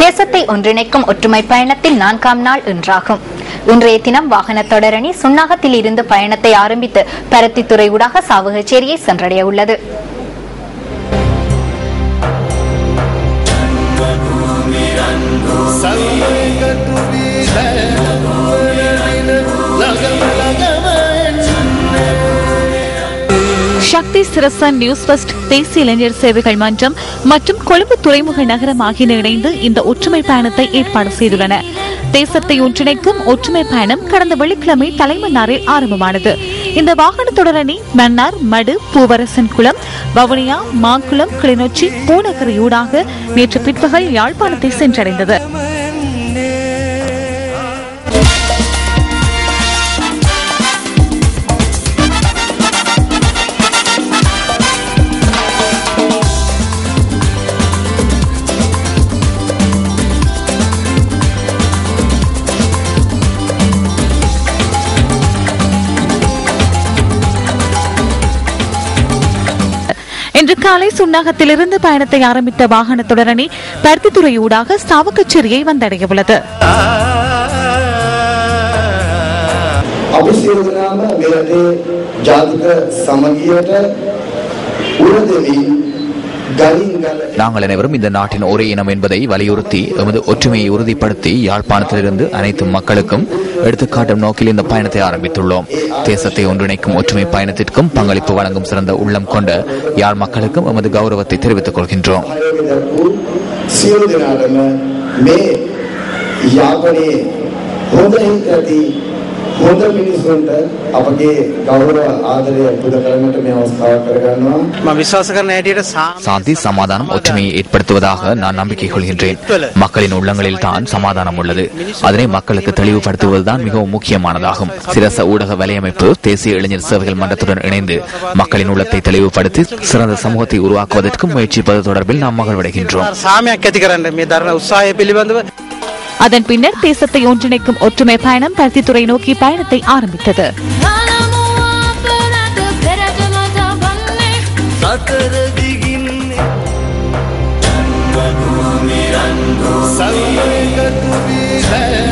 தேசத்தை ஒன்றிணைக்கும் ஒற்றுமை பயணத்தில் 4ஆம் நாள் இன்றாகும். இன்றைய தினம் வாகன தொடரணி சுன்னாகத்தில் இருந்து பயணத்தை ஆரம்பித்து பருத்தித்துறை ஊடாக சாவகச்சேரியை சென்றடைய உள்ளது. சக்தி சிரசன் நியூஸ் ஃபர்ஸ்ட் தேசிய இளைஞர் சேவைகள் மன்றம் மற்றும் கொழும்பு துறைமுக நகரம் ஆகியன இணைந்து இந்த ஒற்றுமை பயணத்தை ஏற்பாடு செய்துள்ளன. தேசத்தை ஒன்றிணைக்கும் ஒற்றுமை பயணம் கடந்த வெள்ளிக்கிழமை தலைமன்னாரில் ஆரம்பமானது. இந்த வாகன தொடரணி மன்னார், மடு, பூவரசன் குளம், வவுனியா, மாங்குளம், கிளிநொச்சி, பூநகரியூடாக நேற்று பிற்பகல் யாழ்ப்பாணத்தை சென்றடைந்தது. இன்று காலை சுன்னாகத்திலிருந்து பயணத்தை ஆரம்பித்த வாகன தொடரணி பருத்தித்துறையூடாக சாவகச்சேரியை வந்தடைய உள்ளது. நாங்கள் அனைவரும் இந்த நாட்டின் ஒரே இனம் என்பதை வலியுறுத்தி எமது ஒற்றுமையை உறுதிப்படுத்தி யாழ்ப்பாணத்திலிருந்து அனைத்து மக்களுக்கும் எடுத்துக்காட்டும் நோக்கில் இந்த பயணத்தை ஆரம்பித்துள்ளோம். தேசத்தை ஒன்றிணைக்கும் ஒற்றுமை பயணத்திற்கும் பங்களிப்பு வழங்கும் சிறந்த உள்ளம் கொண்ட யாழ் மக்களுக்கும் எமது கௌரவத்தை தெரிவித்துக் கொள்கின்றோம். சாந்தி, சமாதானம், ஒற்றுமையை ஏற்படுத்துவதாக நான் நம்பிக்கை கொள்கின்றேன். மக்களின் உள்ளங்களில் தான் சமாதானம் உள்ளது. அதனை மக்களுக்கு தெளிவுபடுத்துவதுதான் மிகவும் முக்கியமானதாகும். சிரச ஊடக வலையமைப்பு தேசிய இளைஞர் சேவைகள் மன்றத்துடன் இணைந்து மக்களின் உள்ளத்தை தெளிவுபடுத்தி சிறந்த சமூகத்தை உருவாக்குவதற்கு முயற்சிப்பது தொடர்பில் நாம் மகிழ்வடைகின்றோம். அதன் பின்னர் தேசத்தை ஒன்றிணைக்கும் ஒற்றுமை பயணம் பருத்தித்துறை நோக்கி பயணத்தை ஆரம்பித்தது. Salve